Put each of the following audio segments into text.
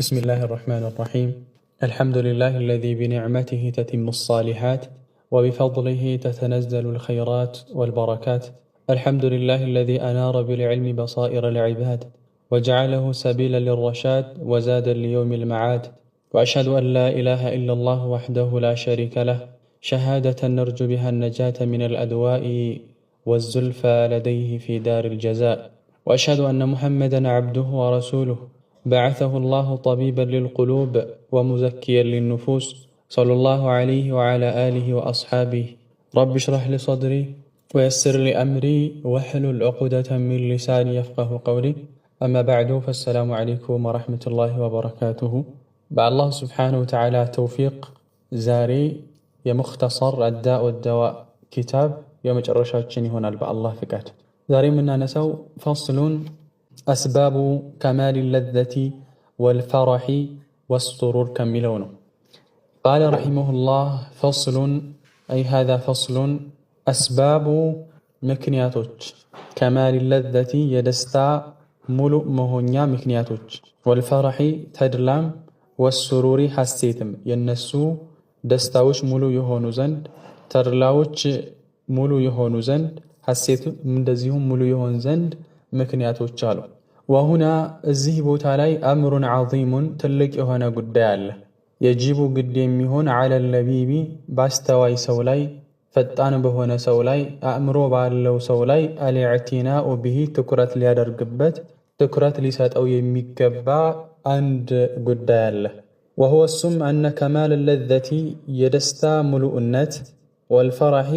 بسم الله الرحمن الرحيم. الحمد لله الذي بنعمته تتم الصالحات وبفضله تتنزل الخيرات والبركات. الحمد لله الذي أنار بالعلم بصائر العباد وجعله سبيلا للرشاد وزادا ليوم المعاد. وأشهد أن لا إله إلا الله وحده لا شريك له، شهادة نرجو بها النجاة من الأدواء والزلفى لديه في دار الجزاء. وأشهد أن محمدا عبده ورسوله بعثه الله طبيبا للقلوب ومزكيا للنفوس، صلى الله عليه وعلى آله وأصحابه. رب اشرح لي صدري ويسر لي أمري واحلل عقدة من لساني يفقه قولي. أما بعد، فالسلام عليكم ورحمة الله وبركاته. بالله سبحانه وتعالى توفيق زاري يمختصر الداء والدواء كتاب يوم جرشاتشن هنا بالله فكات زاري منا نسو فصل أسباب كمال اللذة والفرح والسرور كملون. قال رحمه الله: فصل، أي هذا فصل أسباب مكنياتوج كمال اللذة يدستا ملؤ مهنيا مكنياتوج، والفرح تدلام، والسرور حسيتم ينسو دستاوش ملؤ يهونو زند، تدلاوش ملؤ يهونو زند، حسيتم مندزيهم ملؤ يهون زند مكنياتوج አሉ። وهنا እዚህ ቦታ ላይ أمر عظيم ትልቅ የሆነ ጉዳይ አለ። የጂቡ ግድ የሚሆን على اللبيب ባስተዋይ ሰው ላይ፣ ፈጣን በሆነ ሰው ላይ፣ አእምሮ ባለው ሰው ላይ الاعتناء به ትኩረት ሊያደርግበት ትኩረት ሊሰጠው የሚገባ አንድ ጉዳይ አለ። وهو السم أن كمال اللذة የደስታ ሙሉእነት، والفرح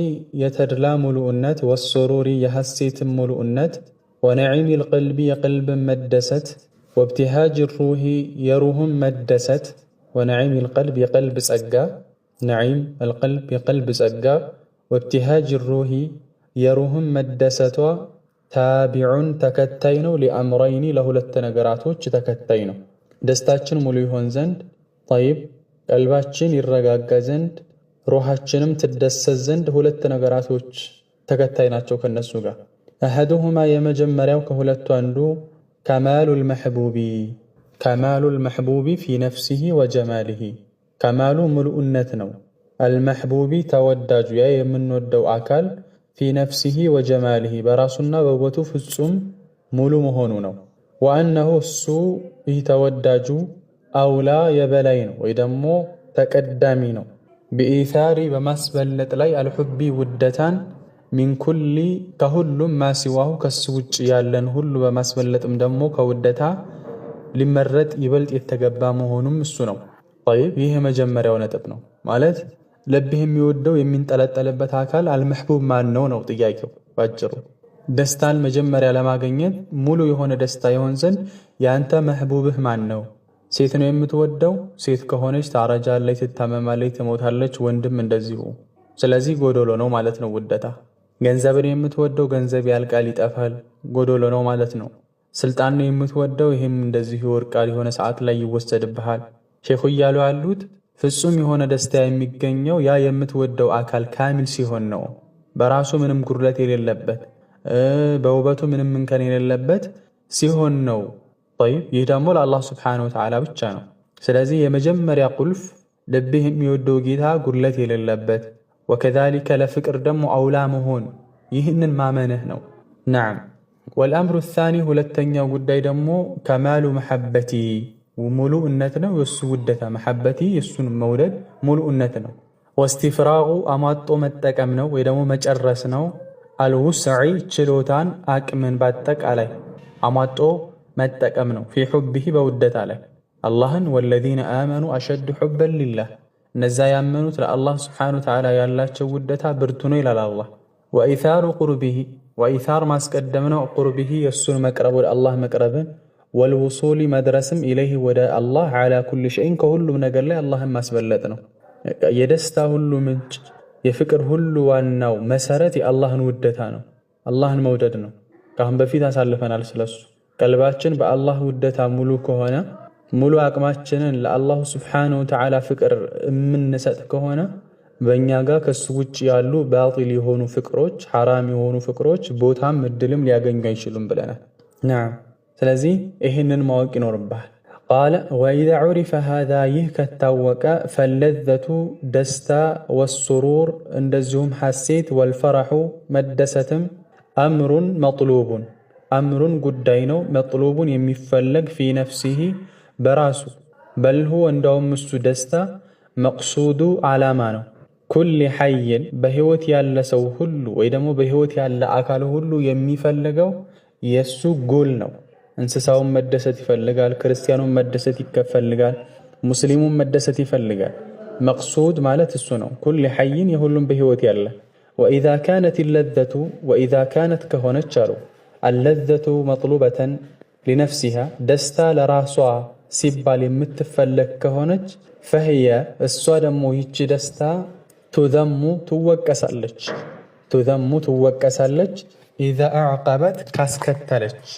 የተድላ ሙሉእነት፣ والسرور የሐሴት ሙሉእነት، ونعيم القلب يقلب مدست، وابتهاج الروح يروح مدست. ونعيم القلب يقلب سقا، نعيم القلب يقلب سقا، وابتهاج الروح يروح مدست. تابع تكتينو لأمرين له للتنقراتوች تكتينو دستاችን ሙሉ ይሆን ዘንድ طيب ቀልባችን ይረጋጋ ዘንድ ሩሃችንም ትደሰት ዘንድ ሁለት ነገራቶች ተከታይ ናቸው ከነሱ ጋር። أحدهما يمجمريو كهولتو عندو كمال المحبوب، كمال المحبوب في نفسه وجماله. كمال ملؤنتنو المحبوب توداج يا يمنودو أكال في نفسه وجماله براسنا وبوتو فصوم ملو مهونو، وأنه السوء يتوداجو أولا يبلاين ويدمو تقدامينو بإيثار بمسبلت لي الحب ودتان من كل كهلم ما سواه كسوج يالن هلو بمسبلتم دمو كودتا لمرت يبلጥ የተገባ መሆኑም እሱ ነው። طيب ይሄ መጀመሪያው ነጥብ ነው ማለት ለብህ የሚወደው የሚንጠለጠልበት አካል አልመህቡብ ማን ነው ጥያቄው ባጭሩ። ደስታን መጀመሪያ ለማግኘት ሙሉ የሆነ ደስታ ይሆን ዘንድ ያንተ መህቡብህ ማን ነው? ሴት ነው የምትወደው? ሴት ከሆነች ታረጃለች፣ ትታመማለች፣ ትሞታለች። ወንድም እንደዚሁ። ስለዚህ ጎዶሎ ነው ማለት ነው ውደታ። ገንዘብን የምትወደው ገንዘብ ያልቃል፣ ይጠፋል፣ ጎዶሎ ነው ማለት ነው። ስልጣን ነው የምትወደው፣ ይሄም እንደዚሁ ይወርቃል፣ የሆነ ሰዓት ላይ ይወሰድብሃል። ሼኹ እያሉ ያሉት ፍጹም የሆነ ደስታ የሚገኘው ያ የምትወደው አካል ካሚል ሲሆን ነው፣ በራሱ ምንም ጉድለት የሌለበት፣ በውበቱ ምንም እንከን የሌለበት ሲሆን ነው። طيب ይህ ደግሞ ለአላህ Subhanahu Wa Ta'ala ብቻ ነው። ስለዚህ የመጀመሪያ ቁልፍ ልብህ የሚወደው ጌታ ጉድለት የሌለበት፣ وكذلك لفكر دم أولا مهون يهنن ما منه. نعم. والأمر الثاني هلتنيا قداي دمو كمال محبتي وملوء النتنا والسودة محبتي يسون مولد ملوء النتنا واستفراغ أماطو متكمنو ويدمو مجرسنو الوسعي تشلوتان أكمن باتك عليه أماطو متكمنو في حبه بودت عليه الله والذين آمنوا أشد حبا لله እነዛ ያመኑት ለአላህ Subhanahu Wa Ta'ala ያላቸው ውደታ ብርቱ ነው ይላል አላህ። ወኢታሩ ቁርቢሂ ወኢታር ማስቀደም ነው ቁርቢሂ የሱን መቅረብ ወደ አላህ መቅረብን ወልውሱሊ መድረስም ኢለይሂ ወደ አላህ على كل شيء ከሁሉም ነገር ላይ አላህን ማስበለጥ ነው። የደስታ ሁሉ ምንጭ የፍቅር ሁሉ ዋናው መሰረት የአላህን ውደታ ነው፣ አላህን መውደድ ነው። ካሁን በፊት አሳልፈናል ስለሱ። ቀልባችን በአላህ ውደታ ሙሉ ከሆነ ሙሉ አቅማችንን ለአላህ Subhanahu Wa Ta'ala ፍቅር የምንሰጥ ከሆነ በእኛ ጋር ከሱ ውጭ ያሉ ባጢል የሆኑ ፍቅሮች፣ ሐራም የሆኑ ፍቅሮች ቦታም እድልም ሊያገኙ አይችሉም ብለናል። نعم ስለዚህ ይሄንን ማወቅ ይኖርብሃል። ቃለ ወኢዛ ዑሪፈ ሃዛ ይህ ከታወቀ ፈለዘቱ ደስታ ወሱሩር እንደዚሁም ሐሴት ወልፈረሑ መደሰትም አምሩን መጥሉቡን አምሩን ጉዳይ ነው መጥሉቡን የሚፈለግ ፊ ነፍሲሂ በራሱ በልሁ እንደውም እሱ ደስታ መቅሱዱ ዓላማ ነው። ኩሊ ሐይን በሕይወት ያለ ሰው ሁሉ ወይ ደግሞ በሕይወት ያለ አካል ሁሉ የሚፈልገው የእሱ ጎል ነው። እንስሳውን መደሰት ይፈልጋል፣ ክርስቲያኑን መደሰት ይፈልጋል፣ ሙስሊሙን መደሰት ይፈልጋል። መቅሱድ ማለት እሱ ነው። ኩሊ ሐይን የሁሉም በሕይወት ያለ ወኢዛ ካነት ለዘቱ ወኢዛ ካነት ከሆነች አሉ አለዘቱ መጥሉበተን ሊነፍሲሃ ደስታ ለራሷ ሲባል የምትፈለግ ከሆነች ፈህየ እሷ ደግሞ ይቺ ደስታ ቱዘሙ ትወቀሳለች ኢዛ አዕቀበት ካስከተለች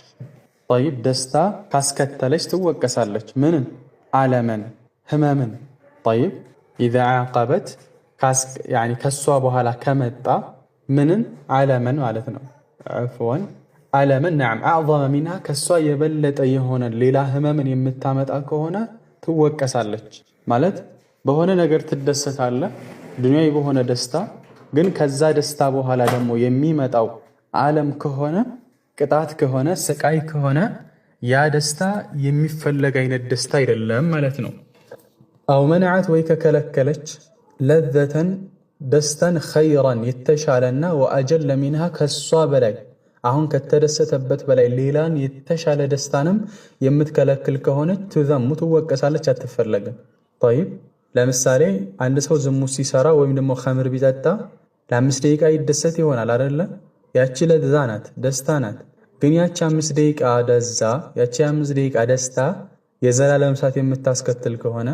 ጠይብ ደስታ ካስከተለች ትወቀሳለች። ምንን? ዓለመን ህመምን። ጠይብ ኢዛ አዕቀበት ከሷ በኋላ ከመጣ ምንን? ዓለመን ማለት ነው። ዕፍወን ዓለመን ነዓም አዕዘመ ሚንሃ ከሷ የበለጠ የሆነ ሌላ ህመምን የምታመጣ ከሆነ ትወቀሳለች ማለት በሆነ ነገር ትደሰታለህ ዱንያዊ በሆነ ደስታ፣ ግን ከዛ ደስታ በኋላ ደግሞ የሚመጣው ዓለም ከሆነ ቅጣት ከሆነ ስቃይ ከሆነ ያ ደስታ የሚፈለግ አይነት ደስታ አይደለም ማለት ነው። አው መነዓት ወይ ከከለከለች ለዘተን ደስታን ኸይረን የተሻለና ወአጀለ ሚንሃ ከሷ በላይ አሁን ከተደሰተበት በላይ ሌላን የተሻለ ደስታንም የምትከለክል ከሆነች ትዘሙ ትወቀሳለች፣ አትፈለግም። ጠይብ ለምሳሌ አንድ ሰው ዝሙት ሲሰራ ወይም ደግሞ ኸምር ቢጠጣ ለ5 ደቂቃ ይደሰት ይሆናል አይደለ? ያቺ ለዛ ናት፣ ደስታ ናት። ግን ያቺ 5 ደቂቃ ያቺ 5 ደቂቃ ደስታ የዘላለም እሳት የምታስከትል ከሆነ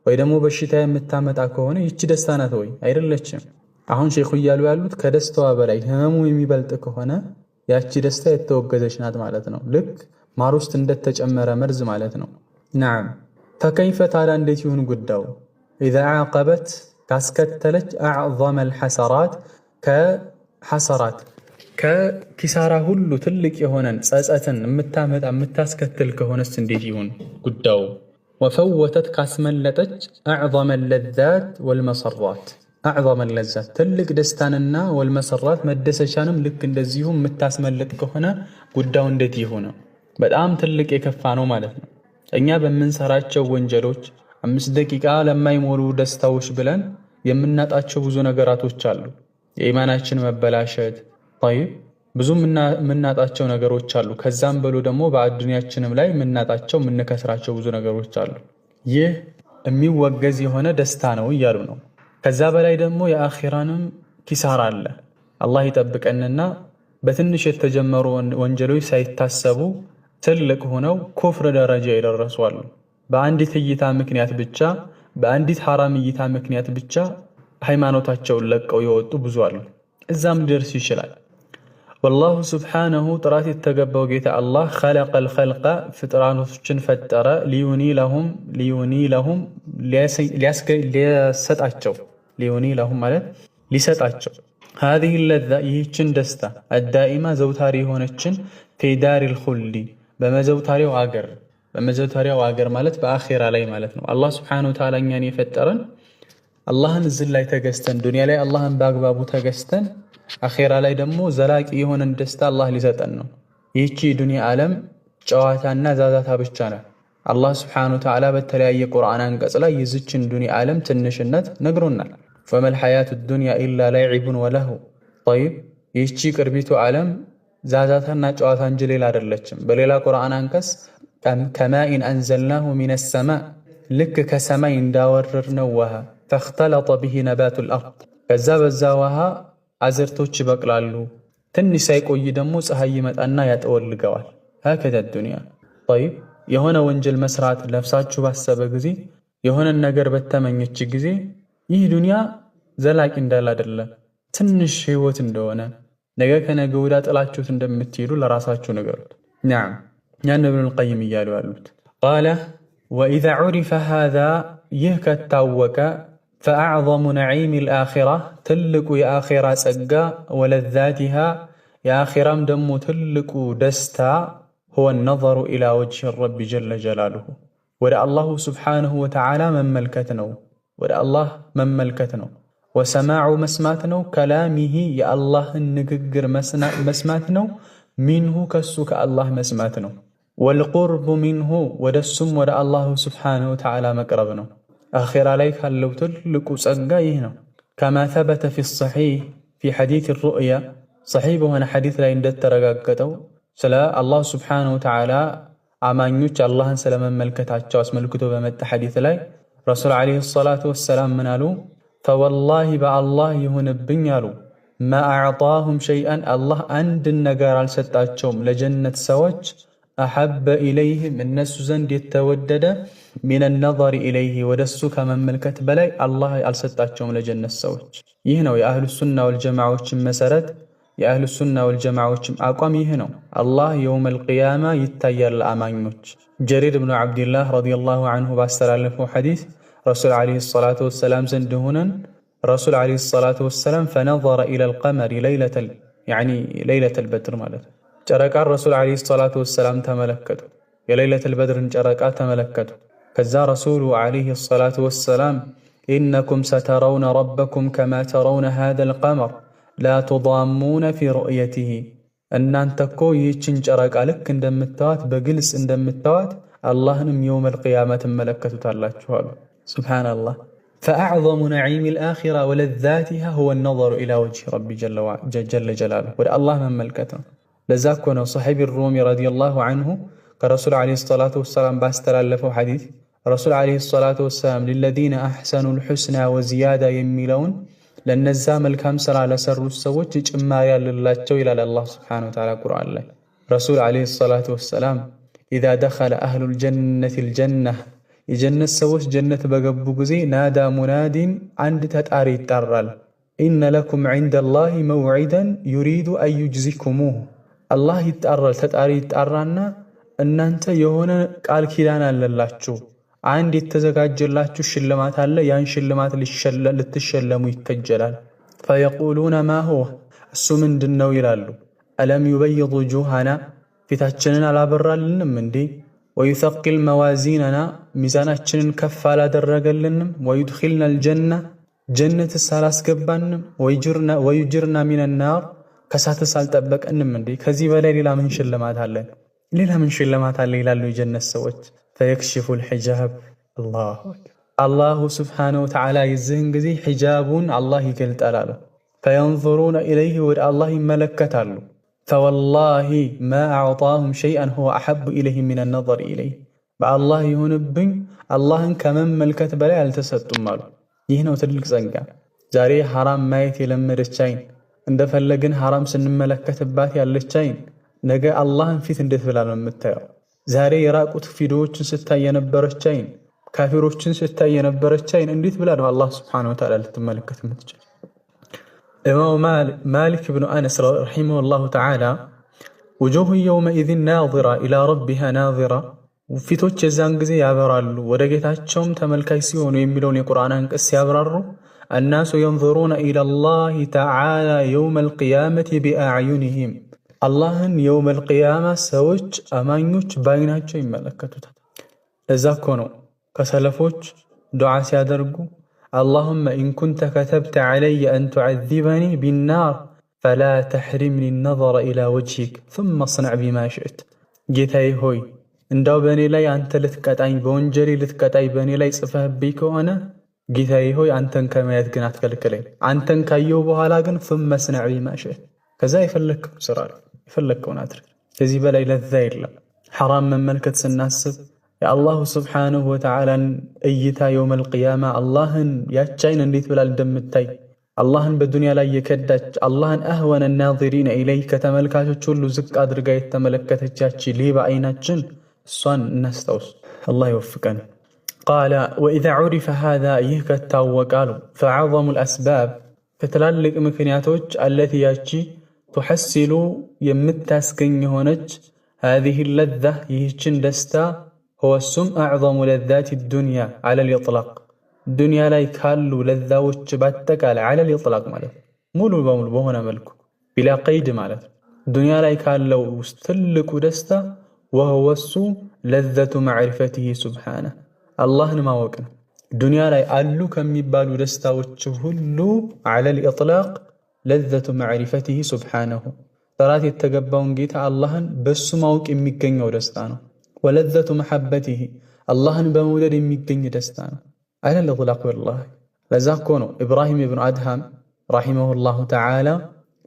ወይ ደግሞ በሽታ የምታመጣ ከሆነ ይቺ ደስታ ናት ወይ? አይደለችም። አሁን ሼኹ እያሉ ያሉት ከደስታዋ በላይ ህመሙ የሚበልጥ ከሆነ ያቺ ደስታ የተወገዘች ናት ማለት ነው። ልክ ማር ውስጥ እንደተጨመረ መርዝ ማለት ነው። ነዓም ፈከይፈ ታዲያ እንዴት ይሁን ጉዳዩ? ኢዛ አዕቀበት ካስከተለች አዕዘመል ሐሰራት ከሐሰራት ከኪሳራ ሁሉ ትልቅ የሆነን ጸጸትን የምታመጣ የምታስከትል ከሆነስ እንዴት ይሁን ጉዳዩ? ወፈወተት ካስመለጠች አዕዘመል ለዛት ወልመሰራት አዕዘመል ለዛት ትልቅ ደስታንና ወልመሰራት መደሰቻንም ልክ እንደዚሁ የምታስመልጥ ከሆነ ጉዳዩ እንዴት ይሁን? በጣም ትልቅ የከፋ ነው ማለት ነው። እኛ በምንሰራቸው ወንጀሎች 5 ደቂቃ ለማይሞሉ ደስታዎች ብለን የምናጣቸው ብዙ ነገራቶች አሉ። የኢማናችን መበላሸት ጠይብ ብዙ የምናጣቸው ነገሮች አሉ። ከዛም በሉ ደግሞ በአዱንያችንም ላይ የምናጣቸው የምንከስራቸው ብዙ ነገሮች አሉ። ይህ የሚወገዝ የሆነ ደስታ ነው እያሉ ነው። ከዛ በላይ ደግሞ የአኺራንም ኪሳራ አለ። አላህ ይጠብቀንና በትንሽ የተጀመሩ ወንጀሎች ሳይታሰቡ ትልቅ ሆነው ኩፍር ደረጃ የደረሱ አሉ። በአንዲት እይታ ምክንያት ብቻ በአንዲት ሐራም እይታ ምክንያት ብቻ ሃይማኖታቸውን ለቀው የወጡ ብዙ አሉ። እዛም ሊደርስ ይችላል። ወላሁ ሱብሓነሁ ጥራት የተገባው ጌታ አላህ ኸለቀል ኸልቀ ፍጥራኖችን ፈጠረ ሊዩኒለሁም ሊያሰጣቸው ሊዩኒለሁም ማለት ሊሰጣቸው ሃዚህ ለዛ ይህችን ደስታ አዳኢማ ዘውታሪ የሆነችን ፊ ዳሪል ኹልዲ በመዘውታሪያው አገር ማለት በአኼራ ላይ ማለት ነው። አላህ ሱብሓነሁ ወተዓላ እኛን የፈጠረን አላህን እዚህ ላይ ተገዝተን ዱንያ ላይ አላህን በአግባቡ ተገዝተን አኼራ ላይ ደግሞ ዘላቂ የሆነን ደስታ አላህ ሊሰጠን ነው። ይህቺ ዱንያ ዓለም ጨዋታና ዛዛታ ብቻ ነው። አላህ ሱብሓነሁ ወተዓላ በተለያየ ቁርአን አንቀጽ ላይ የዚችን ዱንያ ዓለም ትንሽነት ነግሮናል። ፈመል ሐያቱ ዱንያ ኢላ ለዒቡን ወለሁ ጠይብ ይህቺ ቅርቢቱ ዓለም ዛዛታና ጨዋታ እንጂ ሌላ አይደለችም። በሌላ ቁርአን አንቀጽ ከማኢን አንዘልናሁ ሚነ ሰማእ ልክ ከሰማይ እንዳወረድነው ውሃ ፈኽተለጠ ቢሂ ነባቱል አርድ ከዛ በዛ ውሃ አዝርቶች ይበቅላሉ። ትንሽ ሳይቆይ ደግሞ ፀሐይ ይመጣና ያጠወልገዋል። ሀከዛ ዱንያ ጠይብ የሆነ ወንጀል መስራት ነፍሳችሁ ባሰበ ጊዜ የሆነን ነገር በተመኘች ጊዜ ይህ ዱንያ ዘላቂ እንዳለ አይደለም፣ ትንሽ ህይወት እንደሆነ ነገ ከነገ ወዲያ ጥላችሁት እንደምትሄዱ ለራሳችሁ ንገሩት። ነዓም ያን ኢብኑል ቀይም እያሉ ያሉት ቃለ ወኢዛ ዑሪፈ ሃዛ ይህ ከታወቀ ፈአዕዘሙ ነዒሚል አኺራ ትልቁ የአኺራ ጸጋ ወለዛቲሃ የአኺራም ደግሞ ትልቁ ደስታ ሁወ ነዘሩ ኢላ ወጅሂ ረቢ ጀለ ጀላሉሁ ወደ አላሁ ስብሓንሁ ወተዓላ መመልከት ነው። ወደ አላህ መመልከት ነው። ወሰማዑ መስማት ነው። ከላሚሂ የአላህን ንግግር መስማት ነው። ሚንሁ ከሱ ከአላህ መስማት ነው። ወልቁርቡ ሚንሁ ወደሱም ወደ አላሁ ስብሓንሁ ወተዓላ መቅረብ ነው። አኼራ ላይ ካለው ትልቁ ጸጋ ይህ ነው። ከማ ተበተ ፊ ሰሒህ ፊ ሐዲት ሩእያ ሰሒህ በሆነ ሐዲት ላይ እንደተረጋገጠው ስለ አላህ ስብሓንሁ ወተዓላ አማኞች አላህን ስለመመልከታቸው አስመልክቶ በመጣ ሐዲት ላይ ረሱል ዓለይሂ ሰላቱ ወሰላም ምን አሉ? ፈወላሂ በአላህ ይሁንብኝ አሉ ማ አዕጣሁም ሸይአን አላህ አንድን ነገር አልሰጣቸውም ለጀነት ሰዎች አሐበ ኢለይህም እነሱ ዘንድ የተወደደ ሚነ ነዘሪ ኢለይህ ወደሱ ከመመልከት በላይ አላህ አልሰጣቸውም ለጀነት ሰዎች። ይህ ነው የአህሉ ሱና ወልጀማዓዎችን መሰረት። የአህሉ ሱና ወልጀማዓዎችም አቋም ይህ ነው። አላህ የውመል ቂያማ ይታያል ለአማኞች። ጀሪር ብኑ ዓብድላህ ረዲየላሁ ዐንሁ ባስተላለፈው ሐዲስ ረሱል ዓለይሂ ሰላቱ ወሰላም ዘንድ ሆነን ረሱል ዓለይሂ ሰላቱ ወሰላም ፈነዘረ ኢለል ቀመሪ ለይለተል በድር ማለት ነው። ጨረቃን ረሱል ዓለይሂ ሰላቱ ወሰላም ተመለከቱ። የለይለተል በድርን ጨረቃ ተመለከቱ። ከዛ ረሱሉ ዓለይሂ ሰላቱ ወሰላም ኢነኩም ሰተረውነ ረበኩም ከማ ተረውነ ሃዘል ቀመር ላ ቱዳሙነ ፊ ሩእየቲሂ እናንተ እኮ ይህችን ጨረቃ ልክ እንደምታዋት በግልጽ እንደምታዋት አላህንም የውመል ቂያማ ትመለከቱታላችሁ አሉ። ሱብሓነላህ። ፈአዕዘሙ ነዒሚል አኺራ ወለዛቲሃ ሁወ ነዘሩ ኢላ ወጅሂ ረቢ ጀለ ጀላሉሁ ወደ አላህ መመልከት ነው። ለዛ እኮ ነው ሰሒቢ ሩሚ ረዲየላሁ ዐንሁ ከረሱል ዓለይሂ ሰላቱ ወሰላም ባስተላለፈው ሐዲስ ረሱል ዓለይሂ ሰላቱ ወሰላም ሊለዚነ አሕሰኑል ሑስና ወዚያዳ የሚለውን ለነዛ መልካም ሥራ ለሰሩት ሰዎች ጭማሪ ያለላቸው ይላል አላህ ሱብሓነሁ ወተዓላ ቁርአን ላይ። ረሱል ዓለይሂ ሰላቱ ወሰላም ኢዛ ደኸለ አህሉል ጀነቲል ጀነህ የጀነት ሰዎች ጀነት በገቡ ጊዜ ናዳ ሙናዲን አንድ ተጣሪ ይጣራል። ኢነ ለኩም ዒንደላሂ መውዒደን ዩሪዱ አን ዩጅዚኩሙህ አላህ ይጣራል። ተጣሪ ይጣራና እናንተ የሆነ ቃል ኪዳን አለላችሁ፣ አንድ የተዘጋጀላችሁ ሽልማት አለ፣ ያን ሽልማት ልትሸለሙ ይከጀላል። ፈየቁሉነ ማ ሁወ እሱ ምንድን ነው ይላሉ። አለም ዩበይድ ውጁሃና ፊታችንን አላበራልንም እንዴ? ወዩሰቂል መዋዚነና ሚዛናችንን ከፍ አላደረገልንም? ወዩድኺልና አልጀና ጀነትስ አላስገባንም? ወዩጅርና ሚነናር ከሳትስ አልጠበቀንም እንዴ? ከዚህ በላይ ሌላ ምን ሽልማት አለን? ሌላ ምን ሽልማት አለ ይላሉ የጀነት ሰዎች። ፈየክሽፉል ሒጃብ አላሁ ስብሓነሁ ወተዓላ የዚህን ጊዜ ሒጃቡን አላህ ይገልጣል አሉ። ፈየንዙሩነ ኢለይህ ወደ አላህ ይመለከታሉ። ፈወላሂ ማ አዕጣሁም ሸይአን ሁወ አሐቡ ኢለይሂም ሚነ ነዘሪ ኢለይህ በአላህ ይሁንብኝ አላህን ከመመልከት በላይ አልተሰጡም አሉ። ይህ ነው ትልቅ ጸጋ። ዛሬ ሐራም ማየት የለመደች አይን እንደፈለግን ሐራም ስንመለከትባት ያለች አይን ነገ አላህን ፊት እንዴት ብላ ነው የምታየው? ዛሬ የራቁት ቪዲዮዎችን ስታይ የነበረች አይን ካፊሮችን ስታይ የነበረች አይን እንዴት ብላ ነው አላህ ሱብሓነሁ ወተዓላ ልትመለከት የምትችል? ኢማሙ ማሊክ ብኑ አነስ ረሒመሁላሁ ተዓላ ውጁሁ የውመኢዝን ናዚራ ኢላ ረቢሃ ናዚራ ፊቶች የዛን ጊዜ ያበራሉ ወደ ጌታቸውም ተመልካች ሲሆኑ የሚለውን የቁርአን አንቀጽ ሲያብራሩ አናሱ የንዙሩነ ኢለላሂ ተዓላ የውመል ቂያመቲ ቢአዕዩኒሂም አላህን የውመል ቂያማ ሰዎች አማኞች በአይናቸው ይመለከቱታል። ለዛ እኮ ነው ከሰለፎች ዱዓ ሲያደርጉ አላሁመ ኢንኩንተ ከተብተ ዐለየ አን ቱዐዚበኒ ቢናር ፈላ ተሕሪምኒ ነዘረ ኢላ ወጅሂክ ሱመ አስነዕ ቢማ ሽእት ጌታዬ ሆይ እንዳው በእኔ ላይ አንተ ልትቀጣኝ በወንጀሌ ልትቀጣኝ በእኔ ላይ ጽፈህብኝ ከሆነ ጌታዬ ሆይ አንተን ከማየት ግን አትከልክለኝ። አንተን ካየሁ በኋላ ግን ሱመ አስነዕ ቢማ ሽእት ከዛ የፈለግከውን ስራ የፈለግከውን አድርግ። ከዚህ በላይ ለዛ የለም። ሐራም መመልከት ስናስብ የአላሁ ስብሓንሁ ወተዓላን እይታ የውመል ቂያማ አላህን ያች አይን እንዴት ብላ እንደምታይ አላህን በዱንያ ላይ የከዳች አላህን አህወነ ናዚሪነ ኢለይህ ከተመልካቾች ሁሉ ዝቅ አድርጋ የተመለከተች ያቺ ሌባ አይናችን እሷን እናስታውስ። አላህ ይወፍቀን። ቃለ ወኢዛ ዑሪፈ ሃዛ ይህ ከታወቃሉ ፈዐዘሙል አስባብ ከትላልቅ ምክንያቶች አለቲ ያቺ ቱሐሲሉ የምታስገኝ የሆነች ሃዚህ ለዛ ይህችን ደስታ ሁወሱም አዕዘሙ ለዛት ዱንያ ዐለል ኢጥላቅ ዱንያ ላይ ካሉ ለዛዎች ባጠቃላይ ዐለል ኢጥላቅ ማለት ሙሉ በሙሉ በሆነ መልኩ ቢላ ቀይድ ማለት ዱንያ ላይ ካለው ውስጥ ትልቁ ደስታ ወሁወሱ ለዘቱ መዕሪፈቲሂ ሱብሓነህ አላህን ማወቅ ነው። ዱንያ ላይ አሉ ከሚባሉ ደስታዎች ሁሉ ዐለል ኢጥላቅ ለዘቱ መዕሪፈቲሂ ሱብሓነሁ ጥራት የተገባውን ጌታ አላህን በሱ ማወቅ የሚገኘው ደስታ ነው። ወለዘቱ መሐበቲሂ አላህን በመውደድ የሚገኝ ደስታ ነው። ዐለል ኢጥላቅ ወላሂ። ለዛ እኮ ነው ኢብራሂም ኢብኑ አድሃም ረሒመሁላሁ ተዓላ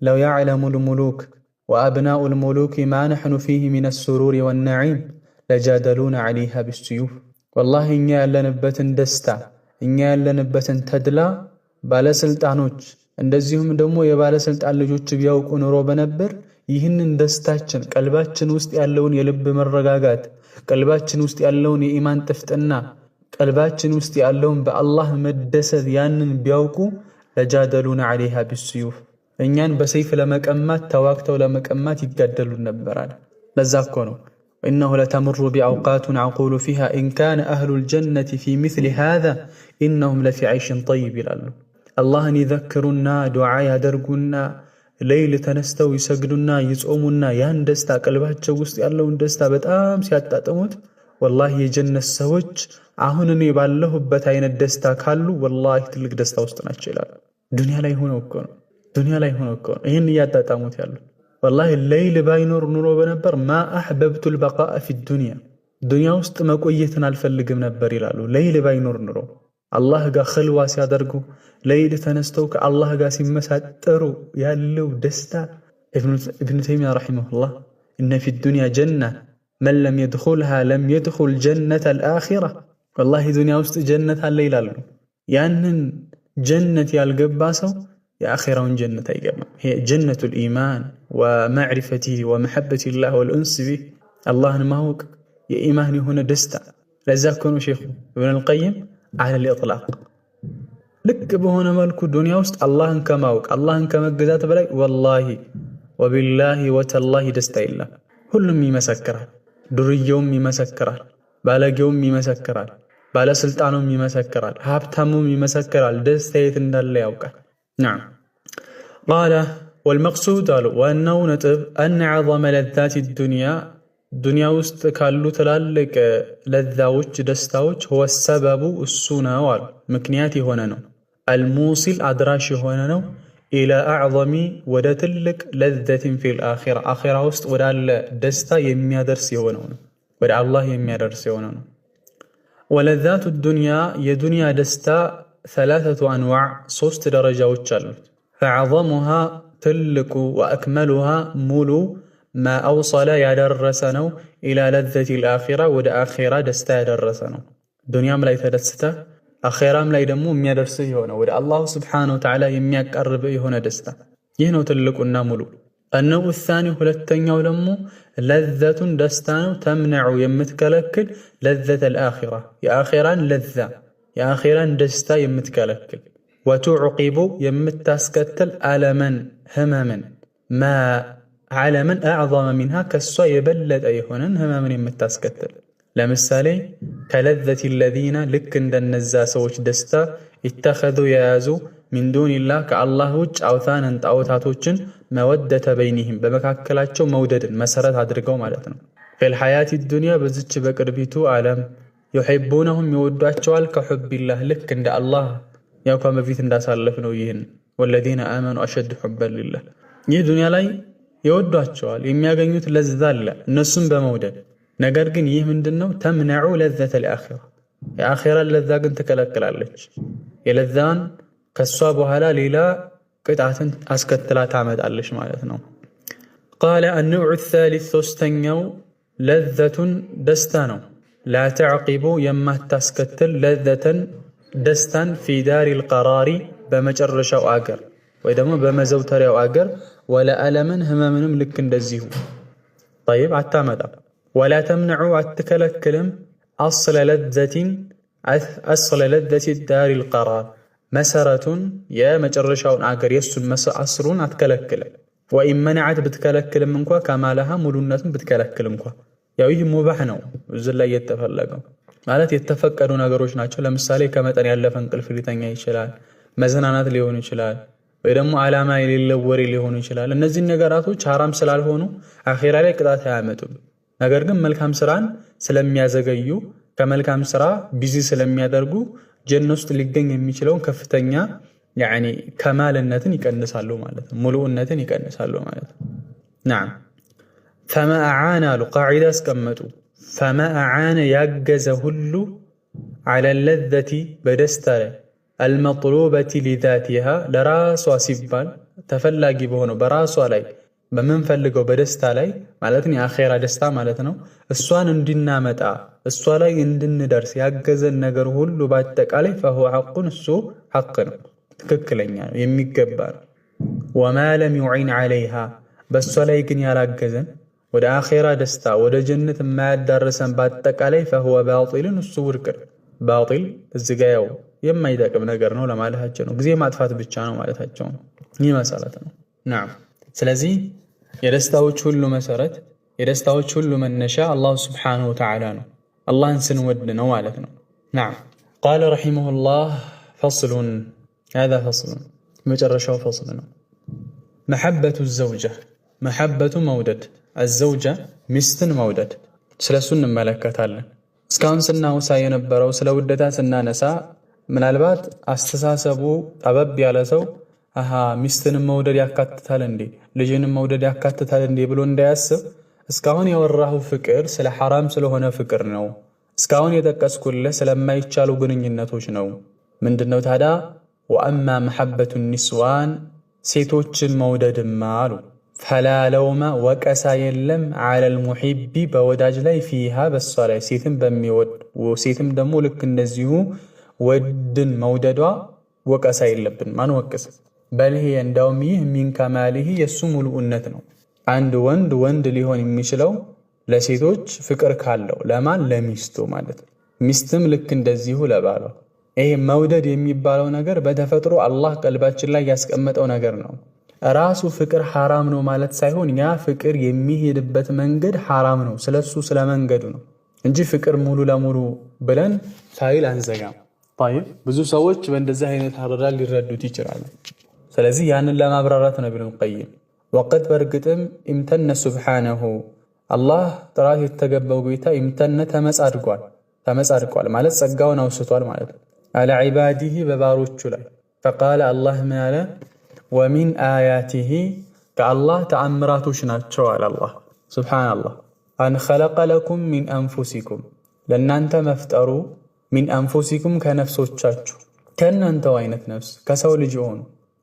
ለው ያዕለሙል ሙሉክ ወአብናኡል ሙሉክ ማ ነሕኑ ፊሂ ሚነ ሱሩሪ ወነዒም ለጃደሉና ዐለይሃ ቢስዩፍ። ወላሂ እኛ ያለንበትን ደስታ እኛ ያለንበትን ተድላ ባለስልጣኖች እንደዚሁም ደግሞ የባለስልጣን ልጆች ቢያውቁ ኑሮ በነበር ይህንን ደስታችን ቀልባችን ውስጥ ያለውን የልብ መረጋጋት፣ ቀልባችን ውስጥ ያለውን የኢማን ጥፍጥና፣ ቀልባችን ውስጥ ያለውን በአላህ መደሰት ያንን ቢያውቁ ለጃደሉና ዐለይሃ ቢስዩፍ እኛን በሰይፍ ለመቀማት ተዋግተው ለመቀማት ይጋደሉን ነበራል። ለዛ እኮ ነው ኢነሁ ለተምሩ ቢአውቃቱን ዐቁሉ ፊሃ ኢን ካነ አህሉል ጀነቲ ፊ ሚስሊ ሃዛ ኢነሁም ለፊ ዐይሽን ጠይብ ይላሉ። አላህን ይዘክሩና ዱዓ ያደርጉና ሌይል ተነስተው ይሰግዱና ይጾሙና ያን ደስታ ቀልባቸው ውስጥ ያለውን ደስታ በጣም ሲያጣጥሙት ወላሂ የጀነት ሰዎች አሁን እኔ ባለሁበት አይነት ደስታ ካሉ ወላሂ ትልቅ ደስታ ውስጥ ናቸው ይላሉ። ዱንያ ላይ ሆነው እኮ ነው ይህን እያጣጣሙት ያሉት። ወላሂ ሌይል ባይኖር ኑሮ በነበር ማ አሕበብቱል በቃአ ፊ ዱንያ ውስጥ መቆየትን አልፈልግም ነበር ይላሉ። ሌይል ባይኖር ኑሮ አላህ ጋር ኸልዋ ሲያደርጉ ሌይል ተነስተው ከአላህ ጋር ሲመሳጠሩ ያለው ደስታ ኢብኑ ተይሚያ ረሒመሁላህ እነ ፊ ዱንያ ጀና መን ለም የድኹልሃ ለም የድኹል ጀነተል አኺራ ወላሂ ዱንያ ውስጥ ጀነት አለ ይላሉ። ያንን ጀነት ያልገባ ሰው የአኺራውን ጀነት አይገባም። ይሄ ጀነቱል ኢማን ወመዕሪፈቲሂ ወመሐበቲላህ ወልኡንስ ቢህ አላህን ማወቅ የኢማን የሆነ ደስታ። ለዛ እኮ ነው ሼኹ ኢብኑል ቀይም ዐለል ኢጥላቅ ልክ በሆነ መልኩ ዱንያ ውስጥ አላህን ከማወቅ አላህን ከመገዛት በላይ ወላሂ ወቢላሂ ወተላሂ ደስታ የለም። ሁሉም ይመሰክራል። ዱርዬውም ይመሰክራል፣ ባለጌውም ይመሰክራል፣ ባለስልጣኑም ይመሰክራል፣ ሀብታሙም ይመሰክራል። ደስታ የት እንዳለ ያውቃል። ነዓም ቃለ ወልመቅሱድ አሉ ዋናው ነጥብ አነ ዐዘመ ለዛቲ ዱንያ ውስጥ ካሉ ትላልቅ ለዛዎች ደስታዎች ሁወ ሰበቡ እሱ ነው አሉ ምክንያት የሆነ ነው። አልሙሲል አድራሽ የሆነ ነው። ኢላ አዕዘሚ ወደ ትልቅ ለዘትን ፊል አኺራ አኺራ ውስጥ ወዳለ ደስታ የሚያደርስ የሆነው ነው። ወደ አላህ የሚያደርስ የሆነው ነው። ወለዛቱ ዱንያ የዱንያ ደስታ ሰላሰቱ አንዋዕ ሶስት ደረጃዎች አሉት። ፈዐዘሙሃ ትልቁ ወአክመሉሃ ሙሉ ማ አውሰለ ያደረሰ ነው ኢላ ለዘቲል አኺራ ወደ አኺራ ደስታ ያደረሰ ነው። ዱንያም ላይ ተደስተህ አኺራም ላይ ደግሞ የሚያደርስህ የሆነ ወደ አላሁ ስብሓነሁ ወተዓላ የሚያቀርብህ የሆነ ደስታ ይህ ነው ትልቁና ሙሉ። እነው الثاني ሁለተኛው ደግሞ ለዘቱን ደስታ ነው ተምነዑ የምትከለክል ለዘተል አኺራ የአኺራን ለዛ የአኺራን ደስታ የምትከለክል ወቱዕቂቡ የምታስከትል አለመን ህመምን ማ ዓለምን አዕዘመ ሚንሃ ከሷ የበለጠ የሆነን ህመምን የምታስከትል ለምሳሌ ከለዘቲ ለዚነ ልክ እንደነዛ ሰዎች ደስታ ይተኸዙ የያዙ ሚን ዱኒላህ ከአላህ ውጭ አውታንን ጣዖታቶችን መወደተ በይኒህም በመካከላቸው መውደድን መሰረት አድርገው ማለት ነው። ፊል ሐያቲ ዱንያ በዝች በቅርቢቱ ዓለም ዩሒቡነሁም ይወዷቸዋል ከሑቢላህ ልክ እንደ አላህ ያው ከበፊት እንዳሳለፍ ነው። ይህን ወለዚነ አመኑ አሸድ ሑበን ሊላህ ይህ ዱንያ ላይ ይወዷቸዋል የሚያገኙት ለዛ አለ እነሱም በመውደድ ነገር ግን ይህ ምንድነው ተምነዑ ለዘተል አኺራ የአኺራን ለዛ ግን ትከለክላለች። የለዛን ከሷ በኋላ ሌላ ቅጣትን አስከትላ ታመጣለች ማለት ነው። ቃለ አንዑ الثالث ሶስተኛው ለዘቱን ደስታ ነው ላ ተዕቂቡ የማታስከትል ለዘተን ደስታን ፊ ዳሪል ቀራሪ በመጨረሻው አገር ወይ ደግሞ በመዘውተሪያው አገር ወላ አለምን ህመምንም ልክ እንደዚሁ طيب አታመጣም። ወላ ተምነዑ አትከለክልም አስለ ለዘቲ ዳሪል ቀራር መሰረቱን የመጨረሻውን አገር የሱን አስሩን አትከለክልም። ወኢን መነዐት ብትከለክልም እንኳ ከማለሃ ሙሉነቱን ብትከለክል እንኳ ያው ይህ ሙባህ ነው። እዚህ ላይ የተፈለገው ማለት የተፈቀዱ ነገሮች ናቸው። ለምሳሌ ከመጠን ያለፈ እንቅልፍ ሊተኛ ይችላል፣ መዝናናት ሊሆን ይችላል፣ ወይ ደግሞ ዓላማ የሌለው ወሬ ሊሆን ይችላል። እነዚህ ነገራቶች ሐራም ስላልሆኑ አኺራ ላይ ቅጣት አያመጡም። ነገር ግን መልካም ስራን ስለሚያዘገዩ ከመልካም ስራ ቢዚ ስለሚያደርጉ ጀነት ውስጥ ሊገኝ የሚችለውን ከፍተኛ ያኒ ከማልነትን ይቀንሳሉ ማለት ነው። ሙሉእነትን ይቀንሳሉ ማለት ነው። نعم فما أعان قاعدة اسكمتوا فما أعان يجز هلو على اللذة بدستر المطلوبة لذاتها لراس وسبال تفلاقي بهونو براس علي بمن فلقوا بدستا علي مالتني آخيرا دستا مالتنا السوان اندنا متى السوالي اندن درس يجز النجر هلو باتك علي فهو حق السو حقنا تككلين يعني يميقبار وما لم يعين عليها بس ولا يكن يلاجزن وده آخرة دستا وده جنة ما درسن باتك عليه فهو باطل الصور كر باطل الزجايو يما يدك بنجرنه لما له هجنه زي ما تفات بتشانه ما له هجنه هي مسألتنا. نعم سلزي يدستاو كله مسرت يدستاو كله من نشاء الله سبحانه وتعالى الله نسن ودنا ومالتنا. نعم قال رحمه الله فصل هذا فصل مجرشوا فصلنا محبة الزوجة محبة مودد الزوجة مستن مودد سلسون ملكة الله اسكان سنة وساين برو سلودتا سنة نساء من البات استساسبو أبب يالسو مستن مودد يكات تالندي لجن مودد يكات تالندي بلون دياسب اسكان يوراه فكر سل حرام سل هنا فكر نو اسكان يدكس كله سلما يتشالو قنينتوش نو من دنو تهدا وأما محبة النسوان سيتوچن مودد مالو فلا لوم وكسا يلم على المحب بوداج لاي فيها بالصلاة سيتم بميود وسيتم دمو لك النزيو ودن موددوا وكسا يلبن ما نوكس بل هي اندوميه من كماله يسمو لؤنتنا عند وند ليهون يميشلو لسيتوچ فكر كالو لما لميستو مالت ميستم لك النزيو لبالو ይሄ መውደድ የሚባለው ነገር በተፈጥሮ አላህ ቀልባችን ላይ ያስቀመጠው ነገር ነው። ራሱ ፍቅር حرام ነው ማለት ሳይሆን ያ ፍቅር የሚሄድበት መንገድ حرام ነው ስለሱ ስለመንገዱ ነው እንጂ ፍቅር ሙሉ ለሙሉ ብለን ፋይል አንዘጋም። طيب ብዙ ሰዎች በእንደዚህ አይነት አረዳድ ሊረዱት ይችላሉ። ስለዚህ ያንን ለማብራራት ነው ኢብኑል ቀይም ወቀት በርግጥም ኢምተነ ሱብሃነሁ አላህ ጥራት የተገባው ጌታ ኢምተነ ተመጻድቋል ማለት ጸጋውን አውስቷል ማለት ነው። على عباده بباروچ لا فقال الله مالا ومن آياته كالله تأمراتوش ناتشو على الله سبحان الله أن خلق لكم من أنفسكم لأن أنت مفتروا من أنفسكم كنفسوچاچو كأن أنت وينت نفس كسول جون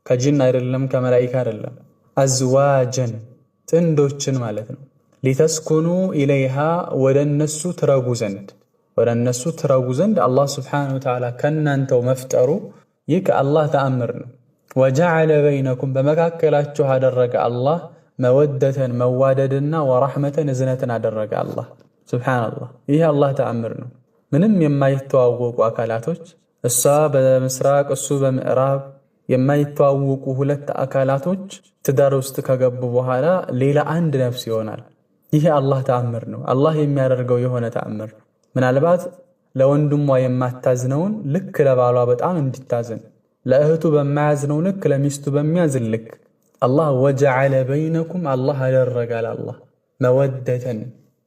كجن አይደለም كملائكة አይደለም أزواجا تندوچن مالتنا لتسكنوا إليها ودنسو ترغو زند ورنسو تراغو زند الله سبحانه وتعالى كنانتو مفترو يك الله تأمرنا وجعل بينكم بمكاكلاتشو هادرق الله مودة مواددنا ورحمة نزنة هادرق الله سبحان الله إيه الله تأمرنا منم يما يتواوقوا أكالاتوش الصاب بمسراق الصوب بمئراب يما يتواوقوا هلت أكالاتوش تداروستك قبوا هالا ليلة عند نفسي هونال إيه الله تأمرنا الله يمي يرقو يهونا تأمر ምናልባት ለወንድሟ የማታዝነውን ልክ ለባሏ በጣም እንድታዝን ለእህቱ በማያዝነው ልክ ለሚስቱ በሚያዝን ልክ አላህ ወጀዐለ በይነኩም አላህ አደረጋል አላህ መወደተን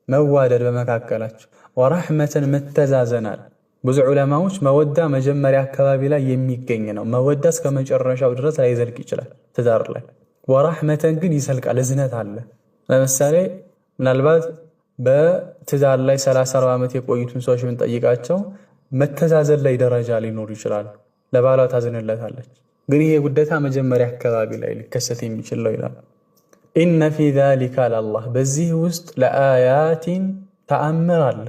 መዋደድ በመካከላችሁ ወራህመተን መተዛዘናል። ብዙ ዑለማዎች መወዳ መጀመሪያ አካባቢ ላይ የሚገኝ ነው። መወዳ እስከ መጨረሻው ድረስ ላይዘልቅ ይችላል ትዳር ላይ። ወራህመተን ግን ይሰልቃል፣ እዝነት አለ። ለምሳሌ ምናልባት በትዳር ላይ 30 ዓመት የቆዩትን ሰዎች ብንጠይቃቸው መተዛዘን ላይ ደረጃ ሊኖር ይችላል። ለባሏ ታዝንለታለች፣ ግን ይሄ ጉዳታ መጀመሪያ አካባቢ ላይ ሊከሰት የሚችል ነው ይላል። ኢነ ፊ ዛሊከ ለላህ በዚህ ውስጥ ለአያቲን ተአምር አለ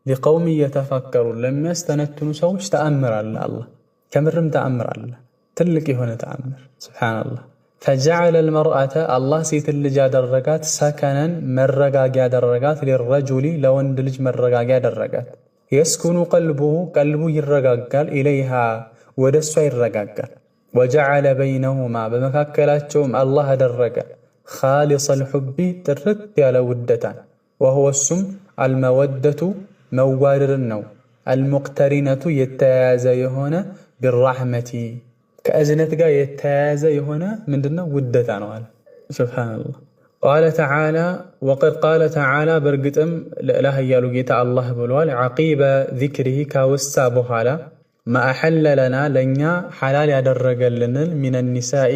لقوم يتفكرون ለሚያስተነትኑ ሰዎች ተአምር አለ። አላህ ከምርም ተአምር አለ፣ ትልቅ የሆነ ተአምር ሱብሃንአላህ። فجعل المرأة الله سيت اللجا درجات سكنا مرقاقيا درجات للرجل لوند لج مرقاقيا درجات يسكن قلبه يرقاقال إليها ودسوا يرقاقال وجعل بينهما بمكاكلاتهم الله درجة خالص الحب تركت على ودتان وهو السم المودة موارر النو المقترنة يتازى هنا بالرحمة كأزنت قا يتازى هنا من دنا ودتان وعلا سبحان الله ቃለ ተዓላ ወቀድ ቃለ ተዓላ በእርግጥም ልዕላህ እያሉ ጌታ አላህ ብሏል። ዓቂበ ዚክሪሂ ካወሳ በኋላ ማአሐለ ለና ለእኛ ሐላል ያደረገልንን ሚነ ኒሳኢ